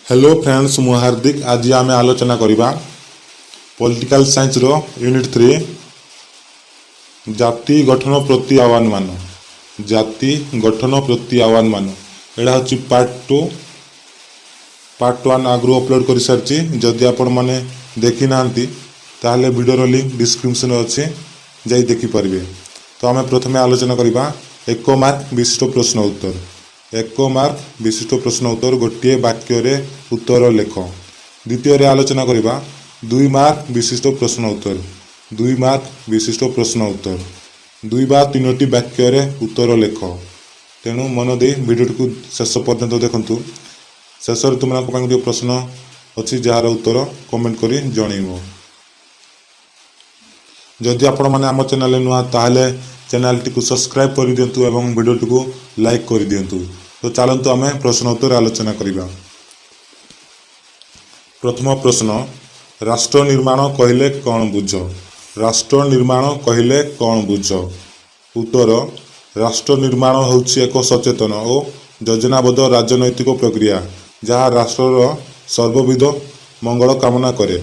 Hello friends मु हार्दिक आज आम आलोचना करवा पॉलिटिकल साइंस रो यूनिट 3 जाति गठन प्रति आह्वान मान जाति गठन प्रति आह्वान मान एटा हूँ पार्ट 1 आगु अपलोड कर सारी जदि आपण मैंने देखी ना ताहले वीडियो लिंक डिस्क्रिप्शन अच्छे जाई देखि पारे। तो आम प्रथम आलोचना करवा 1 मार्क विशिष्ट प्रश्न उत्तर। 1 मार्क विशिष्ट प्रश्न उत्तर गोटे वाक्य रे उत्तर लेख। द्वितीय आलोचना करवा 2 मार्क विशिष्ट प्रश्न उत्तर। 2 मार्क विशिष्ट प्रश्न उत्तर 2 बा 3टी वाक्य रे उत्तर लेख। तेणु मन दे वीडियो को शेष पर्यंत देखंतु। शेष तुम गोटे प्रश्न अच्छी जार उत्तर कमेंट करी जनइब। जदि आपण मैंने आम चैनल नुआ ताहले चैनल टी सब्सक्राइब कर दिंतु एवं वीडियो टी लाइक कर दिंतु। तो चलतु आम प्रश्न उत्तर आलोचना करवा। प्रथम प्रश्न राष्ट्र निर्माण कहले कौन बुझ। राष्ट्र निर्माण कहले कौन बुझ। उत्तर राष्ट्र निर्माण होउछि एक सचेतन और योजनाबद्ध राजनैतिक प्रक्रिया जहाँ राष्ट्रर सर्वविध मंगल कामना करे।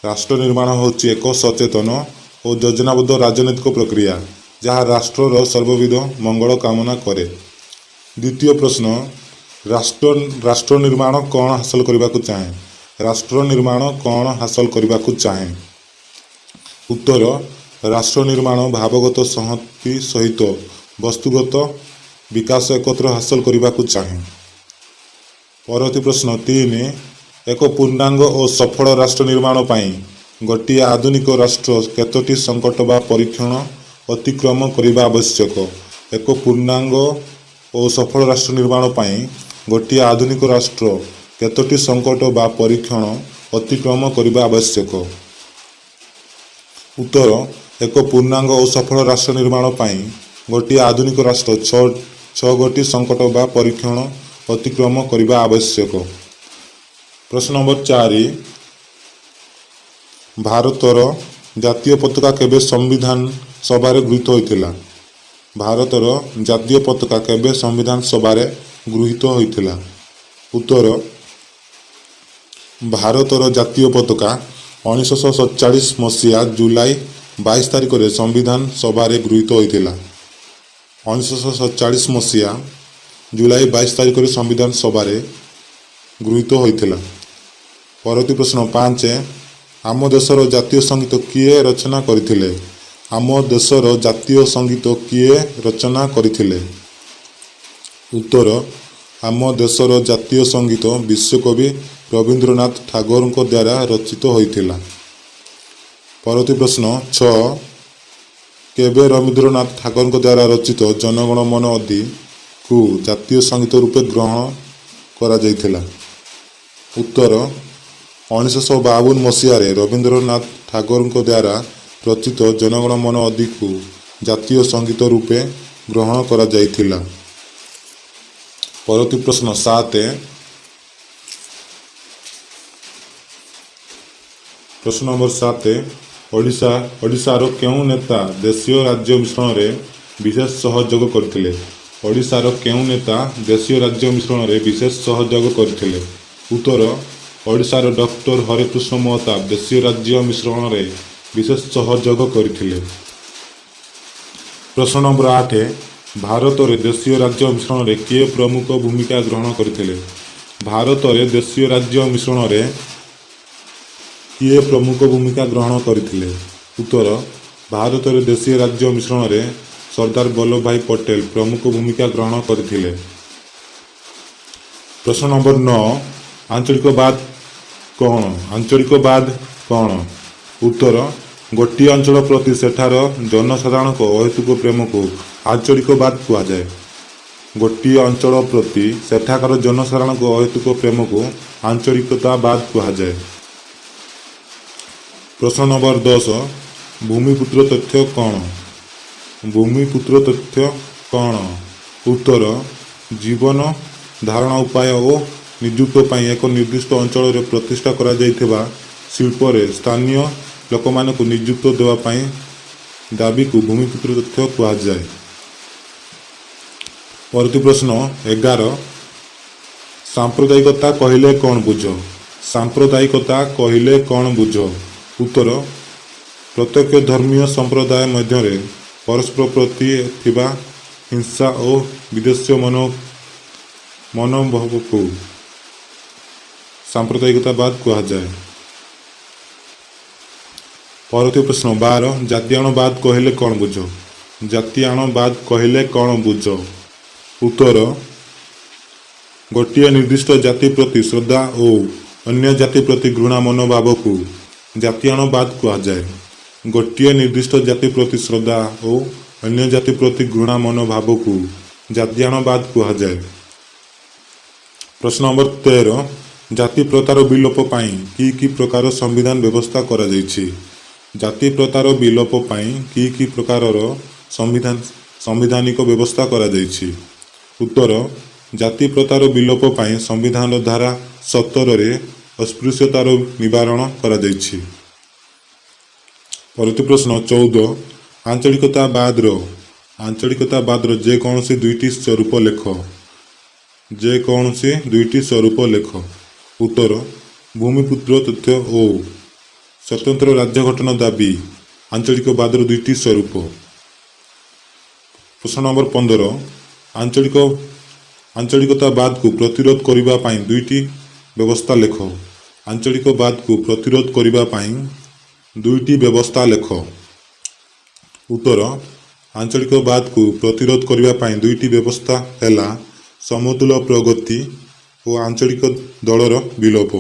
राष्ट्र निर्माण होउछि एक सचेतन और योजनाबद्ध राजनैतिक प्रक्रिया जहाँ राष्ट्रर सर्वविध मंगल कामना करे। द्वितीय प्रश्न राष्ट्र निर्माण कौन हासिल करने को चाहे। राष्ट्र निर्माण कौन हासिल करने को चाहे। उत्तर राष्ट्र निर्माण भावगत संहति सहित वस्तुगत विकास एकत्र हासिल करने को चाहे। परवर्ती प्रश्न 3 एक पूर्णांग और सफल राष्ट्र निर्माण पाई गोटे आधुनिक राष्ट्र केतोटी संकट बा परीक्षण अतिक्रम करने आवश्यक। एक पूर्णांग और सफल राष्ट्र निर्माण पाई गोटे आधुनिक राष्ट्र केतोटी संकट बा परीक्षण अतिक्रम करने आवश्यक। उत्तर एक पूर्णांग और सफल राष्ट्र निर्माण पाई गोटे आधुनिक राष्ट्र 6 गोटी संकट बा परीक्षण अतिक्रम करने आवश्यक। प्रश्न नंबर 4 भारतर जातीय पताका केबे संविधान सभा गृहीत होइथिला। भारतर जातीय पताका केबे संविधान सभा गृहीत होइथिला। उत्तर भारतर जातीय पताका 1947 मसीहा जुलाई 22 तारिख में संविधान सभा गृहीत होइथिला। 1947 मसीहा जुलाई 22 तारिख में संविधान सभा गृहीत होइथिला। परवर्ती प्रश्न 5 आम देशर जातीय संगीत किए रचना करथिले। आम देशर जातीय संगीत किए रचना करथिले। उत्तर आम देशर जातीय संगीत विश्वकवि रवींद्रनाथ ठाकुर द्वारा रचित होइथिला। परवर्ती प्रश्न 6 केबे रवींद्रनाथ ठाकुर द्वारा रचित जनगण मन अधि को जातीय संगीत रूपे ग्रहण करा जाइथिला। उत्तर 1952 मसीह रवींद्रनाथ ठाकुर द्वारा रचित जनगण मन अधि को जातीय संगीत रूपे ग्रहण करा जाइथिला। परवर्ती प्रश्न 7 प्रश्न नंबर 7 ओडिशार केउं नेता देशीय राज्य मिश्रण रे विशेष सहयोग करथिले। ओडिशार केउं नेता देशीय राज्य मिश्रण रे विशेष सहयोग करथिले। उत्तर ओडिशार डॉक्टर हरेकृष्ण महताब देशीय राज्य मिश्रण रे विशेष सहयोग करथिले। प्रश्न नंबर 8 भारत रे देशीय राज्य मिश्रण रे किए प्रमुख भूमिका ग्रहण करथिले। भारत रे देशीय राज्य मिश्रण रे किए प्रमुख भूमिका ग्रहण करथिले। उत्तर भारत रे देशीय राज्य मिश्रण रे सरदार वल्लभ भाई पटेल प्रमुख भूमिका ग्रहण करथिले। प्रश्न नंबर 9 आंचलिकवाद कौन। आंचलिकवाद कौन। उत्तर गोटे अंचल प्रति सेठार जनसाधारण अहेतुक प्रेम को आंचलिकवाद कहा जाए। गोटे अंचल प्रति सेठाकार जनसाधारण अहेतुक प्रेम को आंचलिकतावाद कहा जाए। प्रश्न नंबर 10 भूमिपुत्र तथ्य कौन। भूमिपुत्र तथ्य कौन। उत्तर जीवन धारण उपाय और नियुक्ति पाई एक निर्दिष्ट अंचल रे प्रतिष्ठा करा जाइथिबा शिल्प रे स्थानीय लोक मान को नियुक्ति देवा पाई दाबी को भूमिपुत्र तथ्य कहा जाए। परवर्ती प्रश्न 11 ସାମ୍ପ୍ରଦାୟିକତା କହିଲେ କ'ଣ ବୁଝ? ସାମ୍ପ୍ରଦାୟିକତା କହିଲେ କ'ଣ ବୁଝ? ଉତ୍ତର, ପ୍ରତ୍ୟେକ ଧର୍ମୀୟ ସମ୍ପ୍ରଦାୟ ମଧ୍ୟରେ ପରସ୍ପର ପ୍ରତି ଥିବା ହିଂସା ଓ ବିଦ୍ୱେଷ ମନୋଭାବକୁ ସାମ୍ପ୍ରଦାୟିକତାବାଦ କୁହାଯାଏ। ପରବର୍ତ୍ତୀ ପ୍ରଶ୍ନ 12, ଜାତିଆଣବାଦ କହିଲେ କ'ଣ ବୁଝ? ଜାତିଆଣବାଦ କହିଲେ କ'ଣ ବୁଝ? ଉତ୍ତର, ଗୋଟିଏ ନିର୍ଦ୍ଦିଷ୍ଟ ଜାତି ପ୍ରତି ଶ୍ରଦ୍ଧା ଓ ଅନ୍ୟ ଜାତି ପ୍ରତି ଘୃଣା ମନୋଭାବକୁ ଜାତିଆଣବାଦ କୁହାଯାଏ। ଗୋଟିଏ ନିର୍ଦ୍ଦିଷ୍ଟ ଜାତି ପ୍ରତି ଶ୍ରଦ୍ଧା ଓ ଅନ୍ୟ ଜାତି ପ୍ରତି ଘୃଣା ମନୋଭାବକୁ ଜାତିଆଣବାଦ କୁହାଯାଏ। ପ୍ରଶ୍ନ ନମ୍ବର 13, ଜାତି ପ୍ରଥାର ବିଲୋପ ପାଇଁ କି ପ୍ରକାର ସମ୍ବିଧାନ ବ୍ୟବସ୍ଥା କରାଯାଇଛି? ଜାତି ପ୍ରଥାର ବିଲୋପ ପାଇଁ କି ପ୍ରକାରର ସାମ୍ବିଧାନିକ ବ୍ୟବସ୍ଥା କରାଯାଇଛି? ଉତ୍ତର, ଜାତି ପ୍ରଥାର ବିଲୋପ ପାଇଁ ସମ୍ବିଧାନର ଧାରା 17ରେ ଅସ୍ପୃଶ୍ୟତାର ନିବାରଣ କରାଯାଇଛି। ପରବର୍ତ୍ତୀ ପ୍ରଶ୍ନ 14, ଆଞ୍ଚଳିକତାବାଦର ଯେକୌଣସି ଦୁଇଟି ସ୍ୱରୂପ ଲେଖ। ଯେକୌଣସି ଦୁଇଟି ସ୍ୱରୂପ ଲେଖ। ଉତ୍ତର, ଭୂମିପୁତ୍ର ତଥ୍ୟ ଓ ସ୍ୱତନ୍ତ୍ର ରାଜ୍ୟ ଗଠନ ଦାବି ଆଞ୍ଚଳିକବାଦର ଦୁଇଟି ସ୍ୱରୂପ। ପ୍ରଶ୍ନ ନମ୍ବର 15, ଆଞ୍ଚଳିକତାବାଦକୁ ପ୍ରତିରୋଧ କରିବା ପାଇଁ ଦୁଇଟି ବ୍ୟବସ୍ଥା ଲେଖ। ଆଞ୍ଚଳିକବାଦକୁ ପ୍ରତିରୋଧ କରିବା ପାଇଁ ଦୁଇଟି ବ୍ୟବସ୍ଥା ଲେଖ। ଉତ୍ତର, ଆଞ୍ଚଳିକବାଦକୁ ପ୍ରତିରୋଧ କରିବା ପାଇଁ ଦୁଇଟି ବ୍ୟବସ୍ଥା ହେଲା ସମତୁଲ ପ୍ରଗତି ଓ ଆଞ୍ଚଳିକ ଦଳର ବିଲୋପ।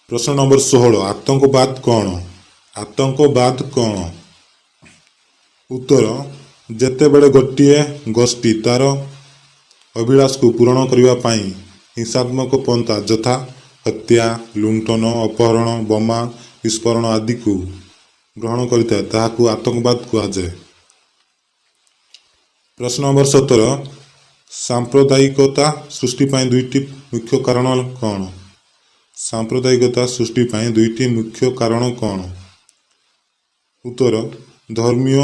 ପ୍ରଶ୍ନ ନମ୍ବର 16, ଆତଙ୍କବାଦ କ'ଣ? ଆତଙ୍କବାଦ କ'ଣ? ଉତ୍ତର, ଯେତେବେଳେ ଗୋଟିଏ ଗୋଷ୍ଠୀ ତା'ର ଅଭିଳାଷକୁ ପୂରଣ କରିବା ପାଇଁ ହିଂସାତ୍ମକ ପନ୍ଥା ଯଥା ହତ୍ୟା, ଲୁଣ୍ଠନ, ଅପହରଣ, ବୋମା ବିସ୍ଫୋରଣ ଆଦିକୁ ଗ୍ରହଣ କରିଥାଏ ତାହାକୁ ଆତଙ୍କବାଦ କୁହାଯାଏ। ପ୍ରଶ୍ନ ନମ୍ବର 17, ସାମ୍ପ୍ରଦାୟିକତା ସୃଷ୍ଟି ପାଇଁ ଦୁଇଟି ମୁଖ୍ୟ କାରଣ କ'ଣ? ସାମ୍ପ୍ରଦାୟିକତା ସୃଷ୍ଟି ପାଇଁ ଦୁଇଟି ମୁଖ୍ୟ କାରଣ କ'ଣ? ଉତ୍ତର, ଧର୍ମୀୟ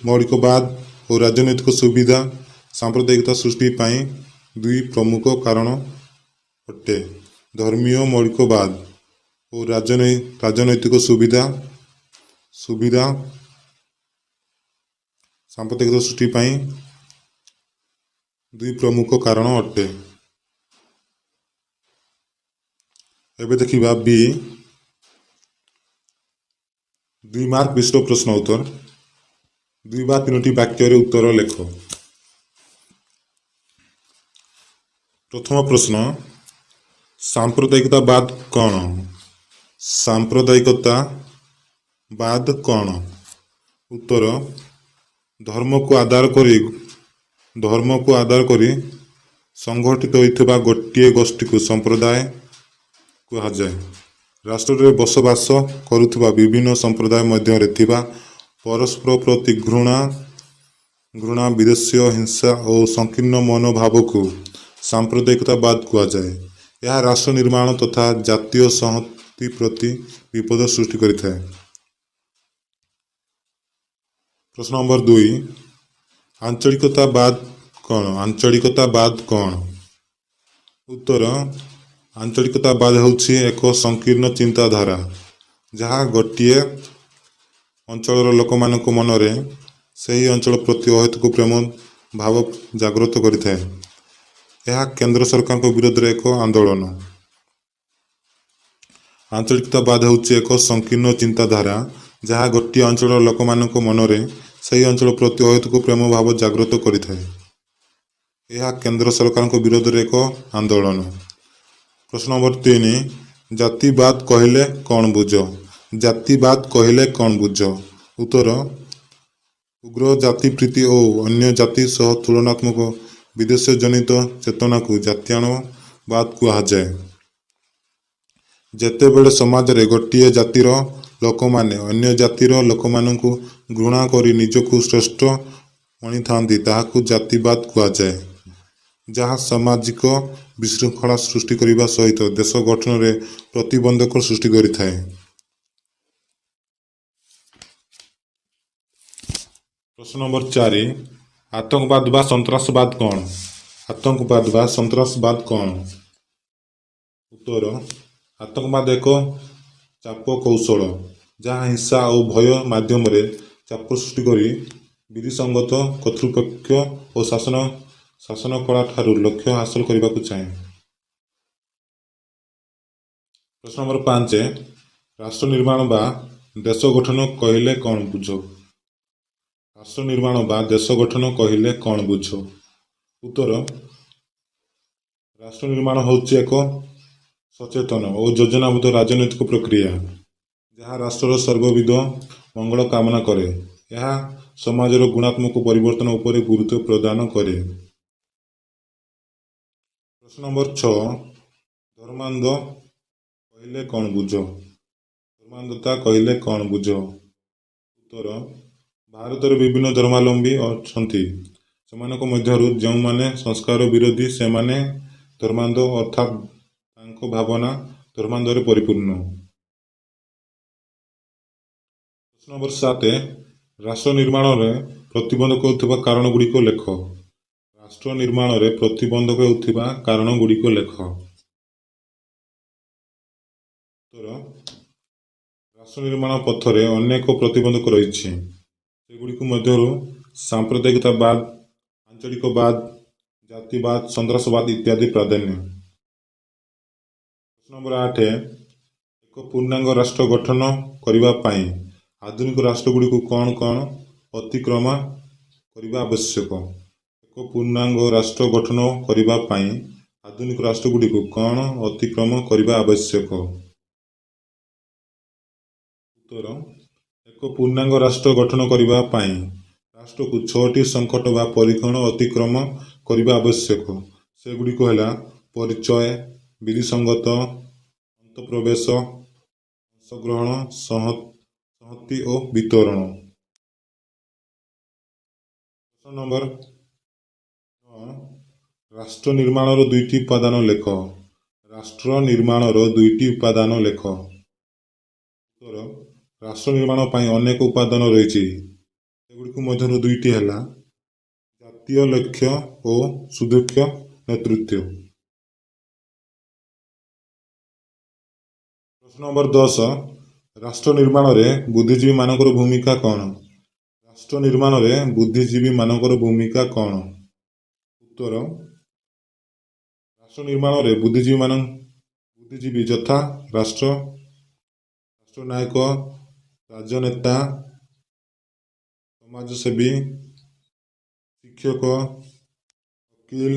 ମୌଳିକବାଦ ଓ ରାଜନୈତିକ ସୁବିଧା ସାମ୍ପ୍ରଦାୟିକତା ସୃଷ୍ଟି ପାଇଁ ଦୁଇ ପ୍ରମୁଖ କାରଣ ଅଟେ। ଧର୍ମୀୟ ମୌଳିକବାଦ ଓ ରାଜନୈତିକ ସୁବିଧା ସାମ୍ପ୍ରଦାୟିକତା ସୃଷ୍ଟି ପାଇଁ ଦୁଇ ପ୍ରମୁଖ କାରଣ ଅଟେ। ଏବେ ଦେଖିବା ବି 2 ମାର୍କ ବିଶିଷ୍ଟ ପ୍ରଶ୍ନ ଉତ୍ତର। 2 ବା 3ଟି ବାକ୍ୟରେ ଉତ୍ତର ଲେଖ। ପ୍ରଥମ ପ୍ରଶ୍ନ, ସାମ୍ପ୍ରଦାୟିକତାବାଦ କ'ଣ? ସାମ୍ପ୍ରଦାୟିକତାବାଦ କ'ଣ? ଉତ୍ତର, ଧର୍ମକୁ ଆଧାର କରି ସଂଗଠିତ ହୋଇଥିବା ଗୋଟିଏ ଗୋଷ୍ଠୀକୁ ସମ୍ପ୍ରଦାୟ କୁହାଯାଏ। ରାଷ୍ଟ୍ରରେ ବସବାସ କରୁଥିବା ବିଭିନ୍ନ ସମ୍ପ୍ରଦାୟ ମଧ୍ୟରେ ଥିବା ପରସ୍ପର ପ୍ରତି ଘୃଣା, ବିଦ୍ୱେଷ, ହିଂସା ଓ ସଂକୀର୍ଣ୍ଣ ମନୋଭାବକୁ ସାମ୍ପ୍ରଦାୟିକତାବାଦ କୁହାଯାଏ। ଏହା ରାଷ୍ଟ୍ର ନିର୍ମାଣ ତଥା ଜାତୀୟ ସଂହତି ପ୍ରତି ବିପଦ ସୃଷ୍ଟି କରିଥାଏ। ପ୍ରଶ୍ନ ନମ୍ବର 2, ଆଞ୍ଚଳିକତାବାଦ କ'ଣ? ଆଞ୍ଚଳିକତାବାଦ କ'ଣ? ଉତ୍ତର, ଆଞ୍ଚଳିକତାବାଦ ହେଉଛି ଏକ ସଂକୀର୍ଣ୍ଣ ଚିନ୍ତାଧାରା ଯାହା ଗୋଟିଏ ଅଞ୍ଚଳର ଲୋକମାନଙ୍କ ମନରେ ସେହି ଅଞ୍ଚଳ ପ୍ରତି ଅହେତୁକ ପ୍ରେମ ଭାବ ଜାଗ୍ରତ କରିଥାଏ। ଏହା କେନ୍ଦ୍ର ସରକାରଙ୍କ ବିରୋଧରେ ଏକ ଆନ୍ଦୋଳନ। ଆଞ୍ଚଳିକତାବାଦ ହେଉଛି ଏକ ସଂକୀର୍ଣ୍ଣ ଚିନ୍ତାଧାରା ଯାହା ଗୋଟିଏ ଅଞ୍ଚଳର ଲୋକମାନଙ୍କ ମନରେ ସେହି ଅଞ୍ଚଳ ପ୍ରତି ଅହେତୁକ ପ୍ରେମ ଭାବ ଜାଗ୍ରତ କରିଥାଏ। ଏହା କେନ୍ଦ୍ର ସରକାରଙ୍କ ବିରୋଧରେ ଏକ ଆନ୍ଦୋଳନ। ପ୍ରଶ୍ନ ନମ୍ବର 3, ଜାତିବାଦ କହିଲେ କ'ଣ ବୁଝ? ଜାତିବାଦ କହିଲେ କ'ଣ ବୁଝ? ଉତ୍ତର, ଉଗ୍ର ଜାତିପ୍ରୀତି ଓ ଅନ୍ୟ ଜାତି ସହ ତୁଳନାତ୍ମକ ବିଦ୍ୱେଷ ଜନିତ ଚେତନାକୁ ଜାତିଆଣବାଦ କୁହାଯାଏ। ଯେତେବେଳେ ସମାଜରେ ଗୋଟିଏ ଜାତିର ଲୋକମାନେ ଅନ୍ୟ ଜାତିର ଲୋକମାନଙ୍କୁ ଘୃଣା କରି ନିଜକୁ ଶ୍ରେଷ୍ଠ ମଣିଥାନ୍ତି ତାହାକୁ ଜାତିବାଦ କୁହାଯାଏ, ଯାହା ସାମାଜିକ ବିଶୃଙ୍ଖଳା ସୃଷ୍ଟି କରିବା ସହିତ ଦେଶ ଗଠନରେ ପ୍ରତିବନ୍ଧକ ସୃଷ୍ଟି କରିଥାଏ। ପ୍ରଶ୍ନ ନମ୍ବର 4, ଆତଙ୍କବାଦ ବା ସନ୍ତ୍ରାସବାଦ କ'ଣ? ଆତଙ୍କବାଦ ବା ସନ୍ତ୍ରାସବାଦ କ'ଣ? ଉତ୍ତର ଆତଙ୍କବାଦ ଏକ ଚାପ କୌଶଳ ଯାହା ହିଂସା ଓ ଭୟ ମାଧ୍ୟମରେ ଚାପ ସୃଷ୍ଟି କରି ବିଧିସଙ୍ଗତ କର୍ତ୍ତୃପକ୍ଷ ଓ ଶାସନ କଳାଠାରୁ ଲକ୍ଷ୍ୟ ହାସଲ କରିବାକୁ ଚାହେଁ। ପ୍ରଶ୍ନ ନମ୍ବର 5 ରାଷ୍ଟ୍ର ନିର୍ମାଣ ବା ଦେଶ ଗଠନ କହିଲେ କ'ଣ ବୁଝ? ରାଷ୍ଟ୍ର ନିର୍ମାଣ ବା ଦେଶ ଗଠନ କହିଲେ କ'ଣ ବୁଝ? ଉତ୍ତର ରାଷ୍ଟ୍ର ନିର୍ମାଣ ହେଉଛି ଏକ ସଚେତନ ଓ ଯୋଜନାବଦ୍ଧ ରାଜନୈତିକ ପ୍ରକ୍ରିୟା ଯାହା ରାଷ୍ଟ୍ରର ସର୍ବବିଧ ମଙ୍ଗଳ କାମନା କରେ। ଏହା ସମାଜର ଗୁଣାତ୍ମକ ପରିବର୍ତ୍ତନ ଉପରେ ଗୁରୁତ୍ୱ ପ୍ରଦାନ କରେ। ପ୍ରଶ୍ନ ନମ୍ବର 6 ଧର୍ମାନ୍ଧ କହିଲେ କ'ଣ ବୁଝ? ଧର୍ମାନ୍ଧତା କହିଲେ କ'ଣ ବୁଝ? ଉତ୍ତର ଭାରତରେ ବିଭିନ୍ନ ଧର୍ମାବଲମ୍ବୀ ଅଛନ୍ତି। ସେମାନଙ୍କ ମଧ୍ୟରୁ ଯେଉଁମାନେ ସଂସ୍କାର ବିରୋଧୀ ସେମାନେ ଧର୍ମାନ୍ଧ ଅର୍ଥାତ୍ ତାଙ୍କ ଭାବନା ଧର୍ମାନ୍ଧରେ ପରିପୂର୍ଣ୍ଣ। ପ୍ରଶ୍ନ ନମ୍ବର 7 ରାଷ୍ଟ୍ର ନିର୍ମାଣରେ ପ୍ରତିବନ୍ଧକ ହେଉଥିବା କାରଣ ଗୁଡ଼ିକ ଲେଖ। ରାଷ୍ଟ୍ର ନିର୍ମାଣରେ ପ୍ରତିବନ୍ଧକ ହେଉଥିବା କାରଣ ଗୁଡ଼ିକ ଲେଖ। ଉତ୍ତର ରାଷ୍ଟ୍ର ନିର୍ମାଣ ପଥରେ ଅନେକ ପ୍ରତିବନ୍ଧକ ରହିଛି। ସେଗୁଡ଼ିକ ମଧ୍ୟରୁ ସାମ୍ପ୍ରଦାୟିକତାବାଦ, ଆଞ୍ଚଳିକବାଦ, ଜାତିବାଦ, ସନ୍ତ୍ରାସବାଦ ଇତ୍ୟାଦି ପ୍ରାଧାନ୍ୟ। ପ୍ରଶ୍ନ ନମ୍ବର 8 ଏକ ପୂର୍ଣ୍ଣାଙ୍ଗ ରାଷ୍ଟ୍ର ଗଠନ କରିବା ପାଇଁ ଆଧୁନିକ ରାଷ୍ଟ୍ରଗୁଡ଼ିକୁ କ'ଣ କ'ଣ ଅତିକ୍ରମ କରିବା ଆବଶ୍ୟକ? ଏକ ପୂର୍ଣ୍ଣାଙ୍ଗ ରାଷ୍ଟ୍ର ଗଠନ କରିବା ପାଇଁ ଆଧୁନିକ ରାଷ୍ଟ୍ରଗୁଡ଼ିକୁ କ'ଣ ଅତିକ୍ରମ କରିବା ଆବଶ୍ୟକ? ଉତ୍ତର ଏକ ପୂର୍ଣ୍ଣାଙ୍ଗ ରାଷ୍ଟ୍ର ଗଠନ କରିବା ପାଇଁ ରାଷ୍ଟ୍ରକୁ 6ଟି ସଂକଟ ବା ପରୀକ୍ଷଣ ଅତିକ୍ରମ କରିବା ଆବଶ୍ୟକ। ସେଗୁଡ଼ିକ ହେଲା ପରିଚୟ, ବିଧିସଙ୍ଗତ, ଅନ୍ତଃପ୍ରବେଶ, ଅଂଶଗ୍ରହଣ, ସଂହତି ଓ ବିତରଣ। ପ୍ରଶ୍ନ ନମ୍ବର 9 ରାଷ୍ଟ୍ର ନିର୍ମାଣର 2ଟି ଉପାଦାନ ଲେଖ। ରାଷ୍ଟ୍ର ନିର୍ମାଣର 2ଟି ଉପାଦାନ ଲେଖ। ଉତ୍ତର ରାଷ୍ଟ୍ର ନିର୍ମାଣ ପାଇଁ ଅନେକ ଉପାଦାନ ରହିଛି। ସେଗୁଡ଼ିକ ମଧ୍ୟରୁ 2ଟି ହେଲା ଜାତୀୟ ଲକ୍ଷ୍ୟ ଓ ସୁଦକ୍ଷ ନେତୃତ୍ୱ। ପ୍ରଶ୍ନ ନମ୍ବର 10 ରାଷ୍ଟ୍ର ନିର୍ମାଣରେ ବୁଦ୍ଧିଜୀବୀମାନଙ୍କର ଭୂମିକା କ'ଣ? ରାଷ୍ଟ୍ର ନିର୍ମାଣରେ ବୁଦ୍ଧିଜୀବୀମାନଙ୍କର ଭୂମିକା କ'ଣ? ଉତ୍ତର ରାଷ୍ଟ୍ର ନିର୍ମାଣରେ ବୁଦ୍ଧିଜୀବୀ ଯଥା ରାଷ୍ଟ୍ରନାୟକ, ରାଜନେତା, ସମାଜସେବୀ, ଶିକ୍ଷକ, ଓକିଲ,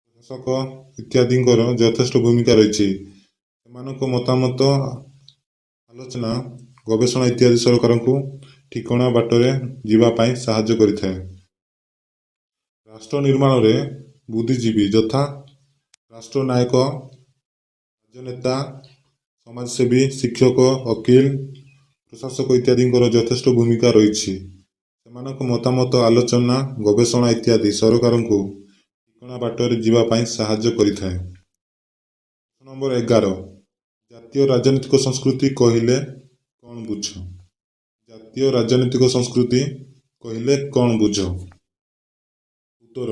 ପ୍ରଶାସକ ଇତ୍ୟାଦିଙ୍କର ଯଥେଷ୍ଟ ଭୂମିକା ରହିଛି। ସେମାନଙ୍କ ମତାମତ, ଆଲୋଚନା, ଗବେଷଣା ଇତ୍ୟାଦି ସରକାରଙ୍କୁ ଠିକଣା ବାଟରେ ଯିବା ପାଇଁ ସାହାଯ୍ୟ କରିଥାଏ। ରାଷ୍ଟ୍ର ନିର୍ମାଣରେ ବୁଦ୍ଧିଜୀବୀ ଯଥା ରାଷ୍ଟ୍ରନାୟକ, ରାଜନେତା, ସମାଜସେବୀ, ଶିକ୍ଷକ, ଓକିଲ, ପ୍ରଶାସକ ଇତ୍ୟାଦିଙ୍କର ଯଥେଷ୍ଟ ଭୂମିକା ରହିଛି। ସେମାନଙ୍କ ମତାମତ, ଆଲୋଚନା, ଗବେଷଣା ଇତ୍ୟାଦି ସରକାରଙ୍କୁ ଠିକଣା ବାଟରେ ଯିବା ପାଇଁ ସାହାଯ୍ୟ କରିଥାଏ। ପ୍ରଶ୍ନ ନମ୍ବର 11 ଜାତୀୟ ରାଜନୈତିକ ସଂସ୍କୃତି କହିଲେ କ'ଣ ବୁଝ? ଜାତୀୟ ରାଜନୈତିକ ସଂସ୍କୃତି କହିଲେ କ'ଣ ବୁଝ? ଉତ୍ତର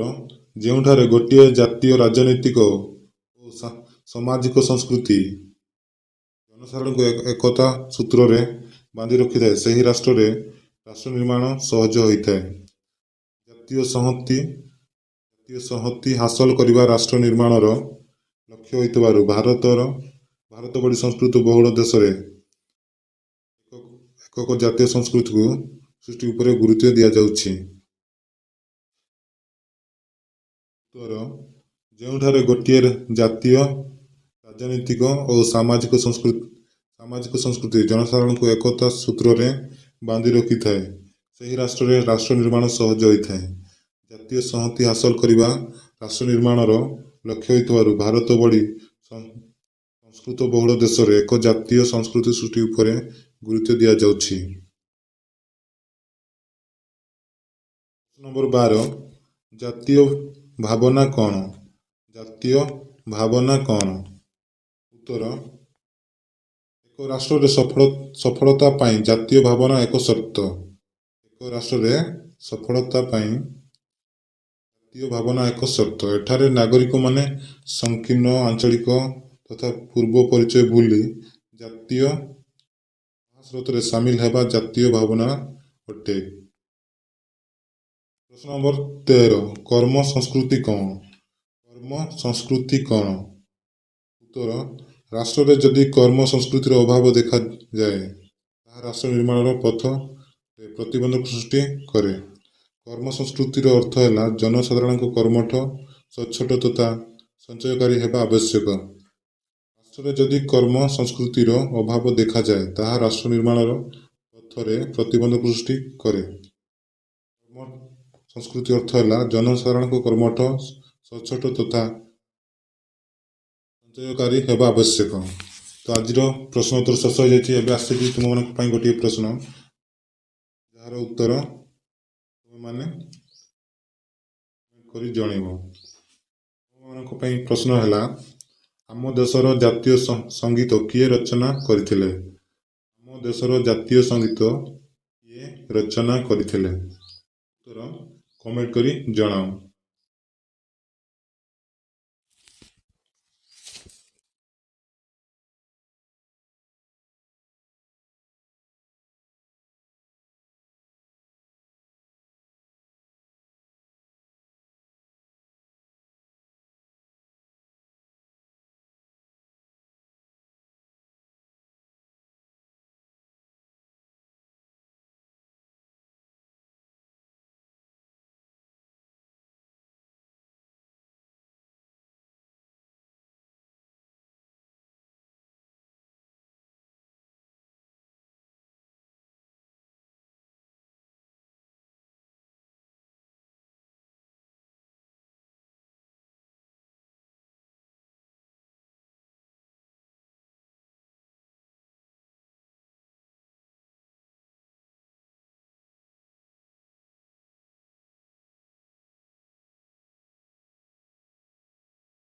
ଯେଉଁଠାରେ ଗୋଟିଏ ଜାତୀୟ ରାଜନୈତିକ ଓ ସାମାଜିକ ସଂସ୍କୃତି ଜନସାଧାରଣଙ୍କୁ ଏକତା ସୂତ୍ରରେ ବାନ୍ଧି ରଖିଥାଏ ସେହି ରାଷ୍ଟ୍ରରେ ରାଷ୍ଟ୍ର ନିର୍ମାଣ ସହଜ ହୋଇଥାଏ। ଜାତୀୟ ସଂହତି ହାସଲ କରିବା ରାଷ୍ଟ୍ର ନିର୍ମାଣର ଲକ୍ଷ୍ୟ ହୋଇଥିବାରୁ ଭାରତ ଭଳି ସଂସ୍କୃତି ବହୁଳ ଦେଶରେ ଏକକ ଜାତୀୟ ସଂସ୍କୃତିକୁ ସୃଷ୍ଟି ଉପରେ ଗୁରୁତ୍ୱ ଦିଆଯାଉଛି। ଉତ୍ତର ଯେଉଁଠାରେ ଗୋଟିଏ ଜାତୀୟ ରାଜନୈତିକ ଓ ସାମାଜିକ ସଂସ୍କୃତି ଜନସାଧାରଣଙ୍କୁ ଏକତା ସୂତ୍ରରେ ବାନ୍ଧି ରଖିଥାଏ ସେହି ରାଷ୍ଟ୍ରରେ ରାଷ୍ଟ୍ର ନିର୍ମାଣ ସହଜ ହୋଇଥାଏ। ଜାତୀୟ ସଂହତି ହାସଲ କରିବା ରାଷ୍ଟ୍ର ନିର୍ମାଣର ଲକ୍ଷ୍ୟ ହୋଇଥିବାରୁ ଭାରତ ଭଳି ସଂସ୍କୃତ ବହୁଳ ଦେଶରେ ଏକ ଜାତୀୟ ସଂସ୍କୃତି ସୃଷ୍ଟି ଉପରେ ଗୁରୁତ୍ୱ ଦିଆଯାଉଛି। ନମ୍ବର 12 ଜାତୀୟ ଭାବନା କ'ଣ? ଜାତୀୟ ଭାବନା କ'ଣ? ଉତ୍ତର ଏକ ରାଷ୍ଟ୍ରରେ ସଫଳତା ପାଇଁ ଜାତୀୟ ଭାବନା ଏକ ସର୍ତ୍ତ। ଏକ ରାଷ୍ଟ୍ରରେ ସଫଳତା ପାଇଁ ଜାତୀୟ ଭାବନା ଏକ ସର୍ତ୍ତ। ଏଠାରେ ନାଗରିକମାନେ ସଂକୀର୍ଣ୍ଣ ଆଞ୍ଚଳିକ ତଥା ପୂର୍ବ ପରିଚୟ ଭୁଲି ଜାତୀୟ ସ୍ରୋତରେ ସାମିଲ ହେବା ଜାତୀୟ ଭାବନା ଅଟେ। ପ୍ରଶ୍ନ ନମ୍ବର 13, କର୍ମ ସଂସ୍କୃତି କ'ଣ? କର୍ମ ସଂସ୍କୃତି କ'ଣ? ଉତ୍ତର, ରାଷ୍ଟ୍ରରେ ଯଦି କର୍ମ ସଂସ୍କୃତିର ଅଭାବ ଦେଖାଯାଏ ତାହା ରାଷ୍ଟ୍ର ନିର୍ମାଣର ପଥରେ ପ୍ରତିବନ୍ଧକ ସୃଷ୍ଟି କରେ। କର୍ମ ସଂସ୍କୃତିର ଅର୍ଥ ହେଲା ଜନସାଧାରଣଙ୍କ କର୍ମଠ, ସଚ୍ଚୋଟ ତଥା ସଞ୍ଚୟକାରୀ ହେବା ଆବଶ୍ୟକ। ରାଷ୍ଟ୍ରରେ ଯଦି କର୍ମ ସଂସ୍କୃତିର ଅଭାବ ଦେଖାଯାଏ ତାହା ରାଷ୍ଟ୍ର ନିର୍ମାଣର ପଥରେ ପ୍ରତିବନ୍ଧକ ସୃଷ୍ଟି କରେ। କର୍ମ ସଂସ୍କୃତି ଅର୍ଥ ହେଲା ଜନସାଧାରଣଙ୍କ କର୍ମଠ, ସଚ୍ଚୋଟ ତଥା ସଞ୍ଚୟକାରୀ ହେବା ଆବଶ୍ୟକ। ତ ଆଜିର ପ୍ରଶ୍ନ ଉତ୍ତର ଶେଷ ହୋଇଯାଇଛି। ଏବେ ଆସିଛି ତୁମମାନଙ୍କ ପାଇଁ ଗୋଟିଏ ପ୍ରଶ୍ନ, ଯାହାର ଉତ୍ତର ତୁମେମାନେ କରି ଜଣାଇବ। ତୁମମାନଙ୍କ ପାଇଁ ପ୍ରଶ୍ନ ହେଲା, ଆମ ଦେଶର ଜାତୀୟ ସଙ୍ଗୀତ କିଏ ରଚନା କରିଥିଲେ? ଆମ ଦେଶର ଜାତୀୟ ସଙ୍ଗୀତ କିଏ ରଚନା କରିଥିଲେ? ଉତ୍ତର କମେଣ୍ଟ କରି ଜଣାଅ।